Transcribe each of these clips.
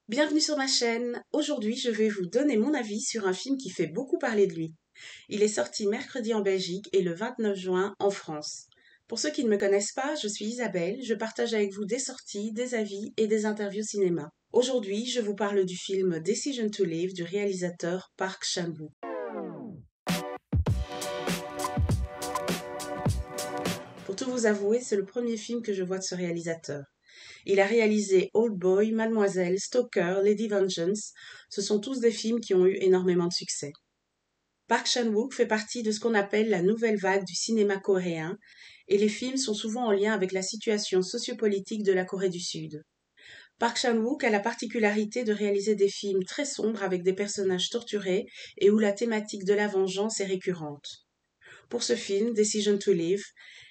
Bienvenue sur ma chaîne. Aujourd'hui, je vais vous donner mon avis sur un film qui fait beaucoup parler de lui. Il est sorti mercredi en Belgique et le 29 juin en France. Pour ceux qui ne me connaissent pas, je suis Isabelle. Je partage avec vous des sorties, des avis et des interviews cinéma. Aujourd'hui, je vous parle du film Decision to Live du réalisateur Park Chan-wook. Pour tout vous avouer, c'est le premier film que je vois de ce réalisateur. Il a réalisé Old Boy, Mademoiselle, Stalker, Lady Vengeance. Ce sont tous des films qui ont eu énormément de succès. Park Chan-wook fait partie de ce qu'on appelle la nouvelle vague du cinéma coréen, et les films sont souvent en lien avec la situation sociopolitique de la Corée du Sud. Park Chan-wook a la particularité de réaliser des films très sombres avec des personnages torturés et où la thématique de la vengeance est récurrente. Pour ce film, Decision to Live,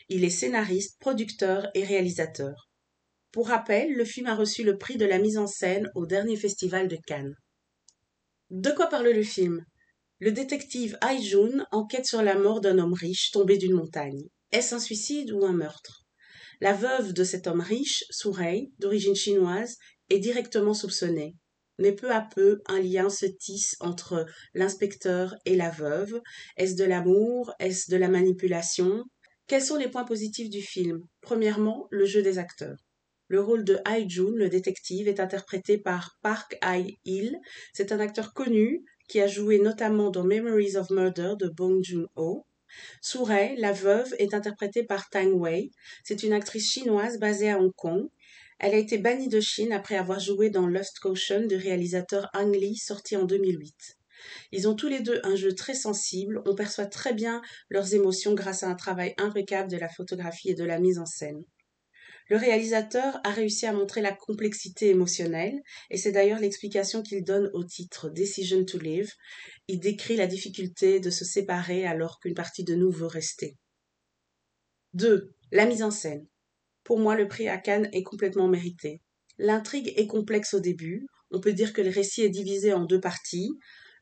il est scénariste, producteur et réalisateur. Pour rappel, le film a reçu le prix de la mise en scène au dernier festival de Cannes. De quoi parle le film? Le détective Hae-jun enquête sur la mort d'un homme riche tombé d'une montagne. Est-ce un suicide ou un meurtre? La veuve de cet homme riche, Soo-rae, d'origine chinoise, est directement soupçonnée. Mais peu à peu, un lien se tisse entre l'inspecteur et la veuve. Est-ce de l'amour? Est-ce de la manipulation? Quels sont les points positifs du film? Premièrement, le jeu des acteurs. Le rôle de Hae-jun, le détective, est interprété par Park Hae-il. C'est un acteur connu qui a joué notamment dans Memories of Murder de Bong Joon-ho. Soo-rae, la veuve, est interprétée par Tang Wei. C'est une actrice chinoise basée à Hong Kong. Elle a été bannie de Chine après avoir joué dans Lost Caution du réalisateur Ang Lee, sorti en 2008. Ils ont tous les deux un jeu très sensible, on perçoit très bien leurs émotions grâce à un travail impeccable de la photographie et de la mise en scène. Le réalisateur a réussi à montrer la complexité émotionnelle, et c'est d'ailleurs l'explication qu'il donne au titre Decision to Live. Il décrit la difficulté de se séparer alors qu'une partie de nous veut rester. 2. La mise en scène. Pour moi, le prix à Cannes est complètement mérité. L'intrigue est complexe au début. On peut dire que le récit est divisé en deux parties,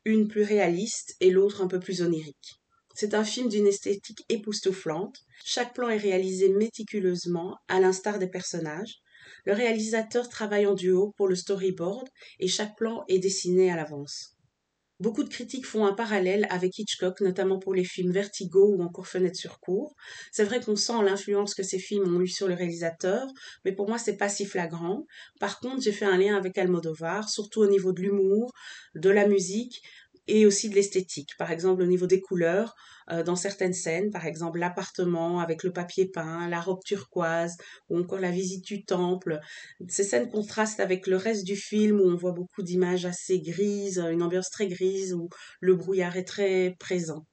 une plus réaliste et l'autre un peu plus onirique. C'est un film d'une esthétique époustouflante. Chaque plan est réalisé méticuleusement, à l'instar des personnages. Le réalisateur travaille en duo pour le storyboard et chaque plan est dessiné à l'avance. Beaucoup de critiques font un parallèle avec Hitchcock, notamment pour les films Vertigo ou encore Fenêtre sur cour. C'est vrai qu'on sent l'influence que ces films ont eu sur le réalisateur, mais pour moi, c'est pas si flagrant. Par contre, j'ai fait un lien avec Almodovar, surtout au niveau de l'humour, de la musique et aussi de l'esthétique. Par exemple, au niveau des couleurs, dans certaines scènes, par exemple l'appartement avec le papier peint, la robe turquoise ou encore la visite du temple. Ces scènes contrastent avec le reste du film où on voit beaucoup d'images assez grises, une ambiance très grise où le brouillard est très présent.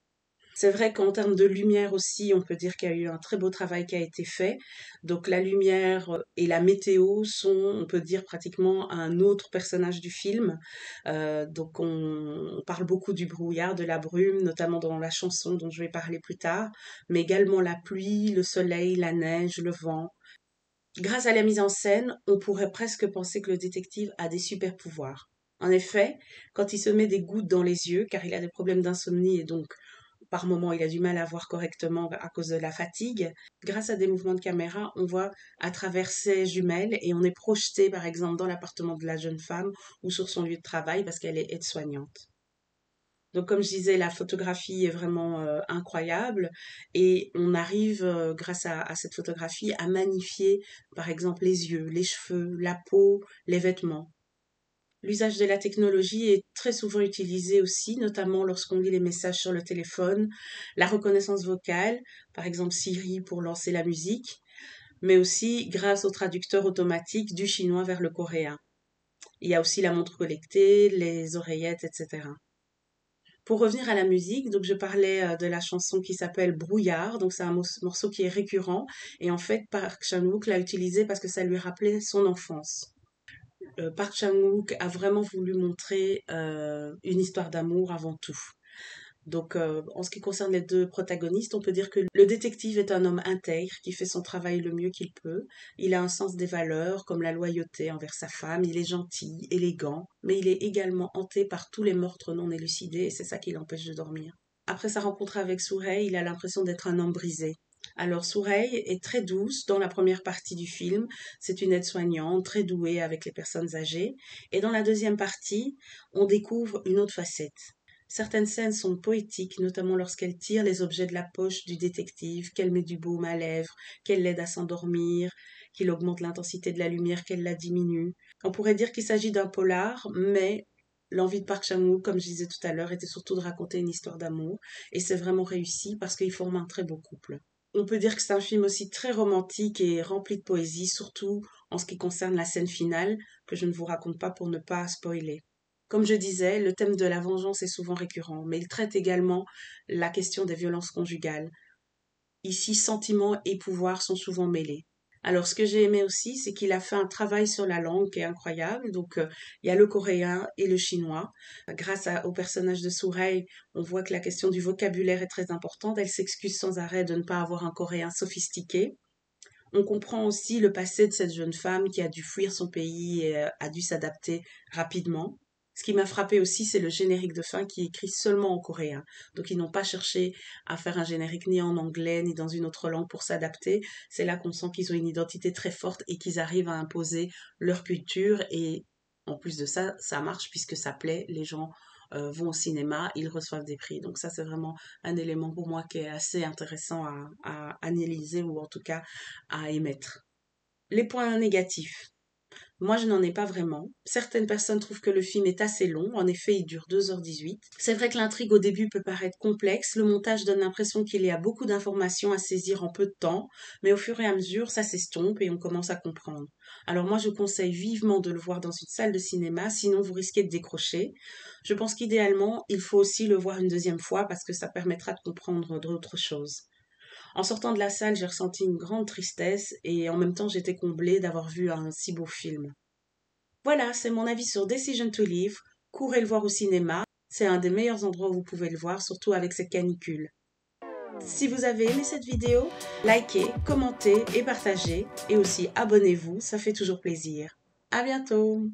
C'est vrai qu'en termes de lumière aussi, on peut dire qu'il y a eu un très beau travail qui a été fait. Donc la lumière et la météo sont, on peut dire, pratiquement un autre personnage du film. Donc on parle beaucoup du brouillard, de la brume, notamment dans la chanson dont je vais parler plus tard, mais également la pluie, le soleil, la neige, le vent. Grâce à la mise en scène, on pourrait presque penser que le détective a des super pouvoirs. En effet, quand il se met des gouttes dans les yeux, car il a des problèmes d'insomnie et donc par moments il a du mal à voir correctement à cause de la fatigue, grâce à des mouvements de caméra, on voit à travers ses jumelles et on est projeté par exemple dans l'appartement de la jeune femme ou sur son lieu de travail parce qu'elle est aide-soignante. Donc comme je disais, la photographie est vraiment incroyable et on arrive, grâce à cette photographie, à magnifier par exemple les yeux, les cheveux, la peau, les vêtements. L'usage de la technologie est très souvent utilisé aussi, notamment lorsqu'on lit les messages sur le téléphone, la reconnaissance vocale, par exemple Siri pour lancer la musique, mais aussi grâce au traducteur automatique du chinois vers le coréen. Il y a aussi la montre connectée, les oreillettes, etc. Pour revenir à la musique, donc je parlais de la chanson qui s'appelle Brouillard, donc c'est un morceau qui est récurrent et en fait Park Chan-wook l'a utilisé parce que ça lui rappelait son enfance. Park Chan-wook a vraiment voulu montrer une histoire d'amour avant tout. Donc, en ce qui concerne les deux protagonistes, on peut dire que le détective est un homme intègre qui fait son travail le mieux qu'il peut. Il a un sens des valeurs, comme la loyauté envers sa femme. Il est gentil, élégant, mais il est également hanté par tous les meurtres non élucidés et c'est ça qui l'empêche de dormir. Après sa rencontre avec Soo-rae, il a l'impression d'être un homme brisé. Alors, Soureille est très douce dans la première partie du film. C'est une aide-soignante très douée avec les personnes âgées. Et dans la deuxième partie, on découvre une autre facette. Certaines scènes sont poétiques, notamment lorsqu'elle tire les objets de la poche du détective, qu'elle met du baume à lèvres, qu'elle l'aide à s'endormir, qu'il augmente l'intensité de la lumière, qu'elle la diminue. On pourrait dire qu'il s'agit d'un polar, mais l'envie de Park Chan-wook, comme je disais tout à l'heure, était surtout de raconter une histoire d'amour. Et c'est vraiment réussi parce qu'ils forment un très beau couple. On peut dire que c'est un film aussi très romantique et rempli de poésie, surtout en ce qui concerne la scène finale, que je ne vous raconte pas pour ne pas spoiler. Comme je disais, le thème de la vengeance est souvent récurrent, mais il traite également la question des violences conjugales. Ici, sentiments et pouvoir sont souvent mêlés. Alors, ce que j'ai aimé aussi, c'est qu'il a fait un travail sur la langue qui est incroyable. Donc, il y a le coréen et le chinois. Au personnage de Sourei, on voit que la question du vocabulaire est très importante. Elle s'excuse sans arrêt de ne pas avoir un coréen sophistiqué. On comprend aussi le passé de cette jeune femme qui a dû fuir son pays et a dû s'adapter rapidement. Ce qui m'a frappé aussi, c'est le générique de fin qui est écrit seulement en coréen. Donc ils n'ont pas cherché à faire un générique ni en anglais ni dans une autre langue pour s'adapter. C'est là qu'on sent qu'ils ont une identité très forte et qu'ils arrivent à imposer leur culture. Et en plus de ça, ça marche puisque ça plaît. Les gens vont au cinéma, ils reçoivent des prix. Donc ça, c'est vraiment un élément pour moi qui est assez intéressant à analyser ou en tout cas à émettre. Les points négatifs. Moi, je n'en ai pas vraiment. Certaines personnes trouvent que le film est assez long. En effet, il dure 2h18. C'est vrai que l'intrigue au début peut paraître complexe. Le montage donne l'impression qu'il y a beaucoup d'informations à saisir en peu de temps. Mais au fur et à mesure, ça s'estompe et on commence à comprendre. Alors moi, je conseille vivement de le voir dans une salle de cinéma, sinon vous risquez de décrocher. Je pense qu'idéalement, il faut aussi le voir une deuxième fois parce que ça permettra de comprendre d'autres choses. En sortant de la salle, j'ai ressenti une grande tristesse et en même temps j'étais comblée d'avoir vu un si beau film. Voilà, c'est mon avis sur Decision to Live. Courez le voir au cinéma. C'est un des meilleurs endroits où vous pouvez le voir, surtout avec cette canicule. Si vous avez aimé cette vidéo, likez, commentez et partagez. Et aussi abonnez-vous, ça fait toujours plaisir. À bientôt!